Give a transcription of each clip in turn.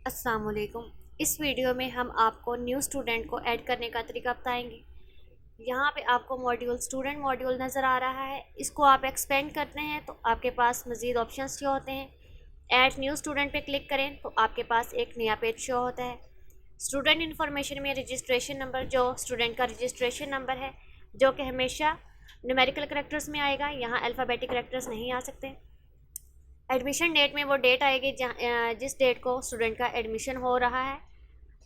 अस्सलाम वालेकुम। इस वीडियो में हम आपको न्यू स्टूडेंट को ऐड करने का तरीका बताएंगे। यहाँ पे आपको मॉड्यूल स्टूडेंट मॉड्यूल नज़र आ रहा है। इसको आप एक्सपेंड करते हैं तो आपके पास मज़ीद ऑप्शंस शो होते हैं। ऐड न्यू स्टूडेंट पे क्लिक करें तो आपके पास एक नया पेज शो होता है। स्टूडेंट इन्फॉर्मेशन में रजिस्ट्रेशन नंबर, जो स्टूडेंट का रजिस्ट्रेशन नंबर है, जो कि हमेशा न्यूमेरिकल करैक्टर्स में आएगा। यहाँ अल्फ़ाबेटिक करैक्टर्स नहीं आ सकते। एडमिशन डेट में वो डेट आएगी जिस डेट को स्टूडेंट का एडमिशन हो रहा है।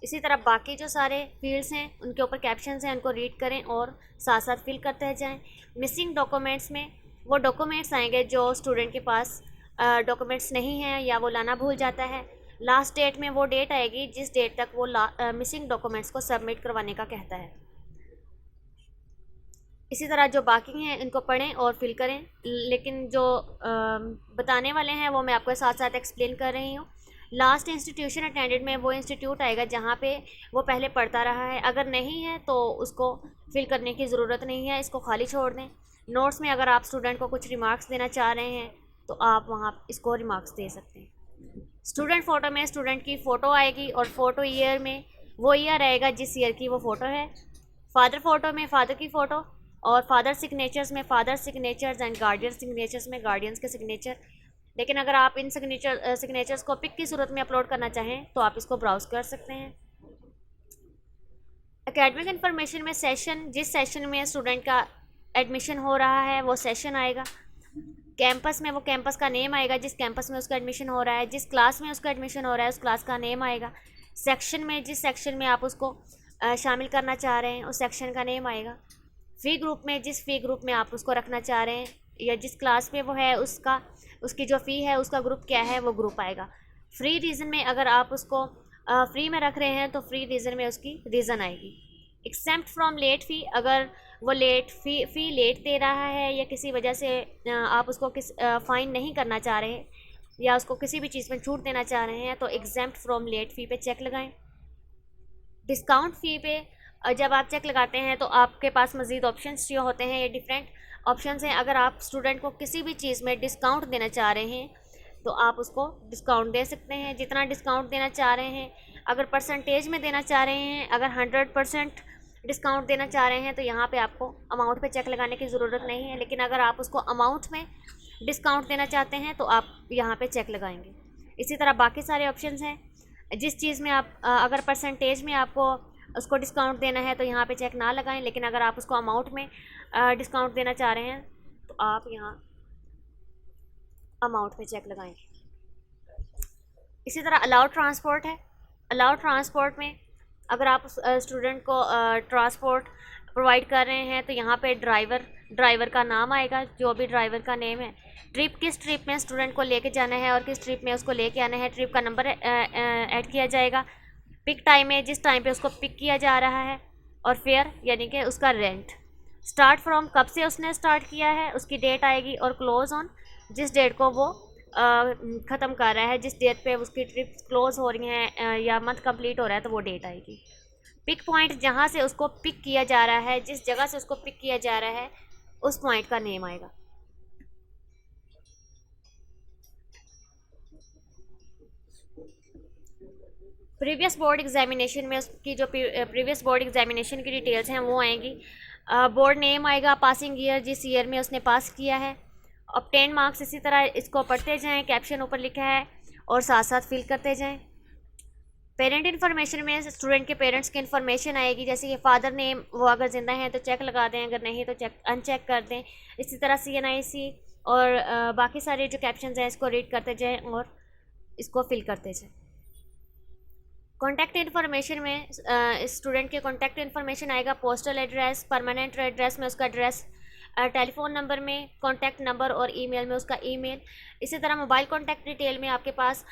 इसी तरह बाकी जो सारे फील्ड्स हैं उनके ऊपर कैप्शंस हैं, उनको रीड करें और साथ साथ फिल करते जाएं। मिसिंग डॉक्यूमेंट्स में वो डॉक्यूमेंट्स आएंगे जो स्टूडेंट के पास डॉक्यूमेंट्स नहीं हैं या वो लाना भूल जाता है। लास्ट डेट में वो डेट आएगी जिस डेट तक वो मिसिंग डॉक्यूमेंट्स को सबमिट करवाने का कहता है। इसी तरह जो बाकी हैं इनको पढ़ें और फिल करें, लेकिन जो बताने वाले हैं वो मैं आपको साथ साथ एक्सप्लेन कर रही हूँ। लास्ट इंस्टीट्यूशन अटेंडेड में वो इंस्टीट्यूट आएगा जहाँ पे वो पहले पढ़ता रहा है। अगर नहीं है तो उसको फिल करने की ज़रूरत नहीं है, इसको खाली छोड़ दें। नोट्स में अगर आप स्टूडेंट को कुछ रिमार्क्स देना चाह रहे हैं तो आप वहाँ इसको रिमार्क्स दे सकते हैं। स्टूडेंट फ़ोटो में स्टूडेंट की फ़ोटो आएगी और फ़ोटो ईयर में वो ईयर आएगा जिस ईयर की वो फ़ोटो है। फादर फ़ोटो में फ़ादर की फ़ोटो, और फादर सिग्नेचर्स में father signatures and guardian signatures में गार्डियंस के सिग्नेचर। लेकिन अगर आप इन सिग्नेचर्स को पिक की सूरत में अपलोड करना चाहें तो आप इसको ब्राउज़ कर सकते हैं। एकेडमिक इन्फॉर्मेशन में सेशन, जिस सेशन में स्टूडेंट का एडमिशन हो रहा है वो सेशन आएगा। कैंपस में वो कैंपस का नेम आएगा जिस कैंपस में उसका एडमिशन हो रहा है। जिस क्लास में उसका एडमिशन हो रहा है उस क्लास का नेम आएगा। सेक्शन में जिस सेक्शन में आप उसको शामिल करना चाह रहे हैं उस सेक्शन का नेम आएगा। फ़ी ग्रुप में जिस फ़ी ग्रुप में आप उसको रखना चाह रहे हैं या जिस क्लास में वो है उसकी जो फ़ी है उसका ग्रुप क्या है वो ग्रुप आएगा। फ्री रीज़न में अगर आप उसको फ्री में रख रहे हैं तो फ्री रीज़न में उसकी रीज़न आएगी। एक्सेप्ट फ्रॉम लेट फ़ी, अगर वो फ़ी लेट दे रहा है या किसी वजह से आप उसको फ़ाइन नहीं करना चाह रहे या उसको किसी भी चीज़ में छूट देना चाह रहे हैं तो एग्जेम्प्ट फ्रॉम लेट फ़ी पे चेक लगाएं। डिस्काउंट फ़ी पे जब आप चेक लगाते हैं तो आपके पास मज़ीद ऑप्शंस जो होते हैं ये डिफरेंट ऑप्शंस हैं। अगर आप स्टूडेंट को किसी भी चीज़ में डिस्काउंट देना चाह रहे हैं तो आप उसको डिस्काउंट दे सकते हैं जितना डिस्काउंट देना चाह रहे हैं। अगर परसेंटेज में देना चाह रहे हैं, अगर 100% डिस्काउंट देना चाह रहे हैं तो यहाँ पे आपको अमाउंट पे चेक लगाने की ज़रूरत नहीं है। लेकिन अगर आप उसको अमाउंट में डिस्काउंट देना चाहते हैं तो आप यहाँ पे चेक लगाएंगे। इसी तरह बाकी सारे ऑप्शंस हैं। जिस चीज़ में आप अगर परसेंटेज में आपको उसको डिस्काउंट देना है तो यहाँ पे चेक ना लगाएं, लेकिन अगर आप उसको अमाउंट में डिस्काउंट देना चाह रहे हैं तो आप यहाँ अमाउंट में चेक लगाएंगे। इसी तरह अलाउड ट्रांसपोर्ट है। अलाउड ट्रांसपोर्ट में अगर आप स्टूडेंट को ट्रांसपोर्ट प्रोवाइड कर रहे हैं तो यहाँ पे ड्राइवर का नाम आएगा, जो भी ड्राइवर का नेम है। ट्रिप, किस ट्रिप में स्टूडेंट को लेके जाना है और किस ट्रिप में उसको लेके आना है, ट्रिप का नंबर ऐड किया जाएगा। पिक टाइम है, जिस टाइम पे उसको पिक किया जा रहा है, और फेयर यानी कि उसका रेंट। स्टार्ट फ्रॉम, कब से उसने स्टार्ट किया है उसकी डेट आएगी, और क्लोज ऑन, जिस डेट को वो ख़त्म कर रहा है, जिस डेट पे उसकी ट्रिप क्लोज हो रही हैं या मंथ कंप्लीट हो रहा है तो वो डेट आएगी। पिक पॉइंट, जहाँ से उसको पिक किया जा रहा है, जिस जगह से उसको पिक किया जा रहा है उस पॉइंट का नेम आएगा। प्रीवियस बोर्ड एग्जामिनेशन में उसकी जो प्रीवियस बोर्ड एग्जामिनेशन की डिटेल्स हैं वो आएंगी। बोर्ड नेम आएगा, पासिंग ईयर, जिस ईयर में उसने पास किया है, ऑब्टेन मार्क्स। इसी तरह इसको पढ़ते जाएं, कैप्शन ऊपर लिखा है और साथ साथ फिल करते जाएं। पेरेंट इन्फॉर्मेशन में स्टूडेंट के पेरेंट्स की इन्फॉर्मेशन आएगी, जैसे कि फादर नेम, वो अगर ज़िंदा हैं तो चेक लगा दें, अगर नहीं तो चेक अनचेक कर दें। इसी तरह CNIC और बाकी सारे जो कैप्शन हैं इसको रीड करते जाएँ और इसको फिल करते जाएँ। कॉन्टैक्ट इन्फॉर्मेशन में स्टूडेंट के कॉन्टैक्ट इन्फॉर्मेशन आएगा, पोस्टल एड्रेस, परमानेंट एड्रेस में उसका एड्रेस, टेलीफोन नंबर में कॉन्टैक्ट नंबर और ईमेल में उसका ईमेल। इसी तरह मोबाइल कॉन्टैक्ट डिटेल में आपके पास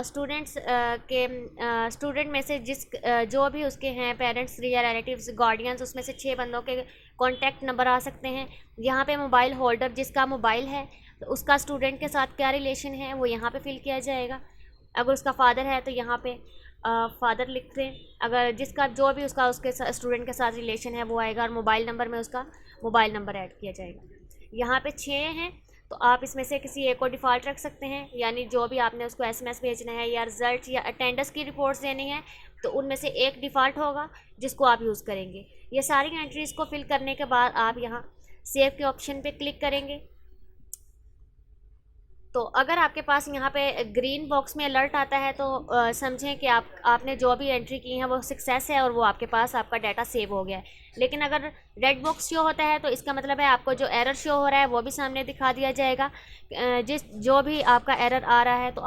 स्टूडेंट में से जो भी उसके हैं पेरेंट्स या रिलेटिव्स गार्डियंस, उसमें से 6 बंदों के कॉन्टैक्ट नंबर आ सकते हैं। यहाँ पे मोबाइल होल्डर, जिसका मोबाइल है तो उसका स्टूडेंट के साथ क्या रिलेशन है वो यहाँ पे फिल किया जाएगा। अगर उसका फादर है तो यहाँ पे फादर लिख दें, अगर जिसका जो भी उसका उसके स्टूडेंट के साथ रिलेशन है वो आएगा, और मोबाइल नंबर में उसका मोबाइल नंबर ऐड किया जाएगा। यहाँ पे 6 हैं तो आप इसमें से किसी एक को डिफ़ॉल्ट रख सकते हैं, यानी जो भी आपने उसको एसएमएस भेजना है या रिज़ल्ट या अटेंडेंस की रिपोर्ट्स देनी है तो उनमें से एक डिफ़ॉल्ट होगा जिसको आप यूज़ करेंगे। ये सारी एंट्रीज़ को फिल करने के बाद आप यहाँ सेव के ऑप्शन पे क्लिक करेंगे। तो अगर आपके पास यहाँ पे ग्रीन बॉक्स में अलर्ट आता है तो समझें कि आपने जो भी एंट्री की है वो सक्सेस है और वो आपके पास आपका डाटा सेव हो गया है। लेकिन अगर रेड बॉक्स शो होता है तो इसका मतलब है आपको जो एरर शो हो रहा है वो भी सामने दिखा दिया जाएगा। जो भी आपका एरर आ रहा है तो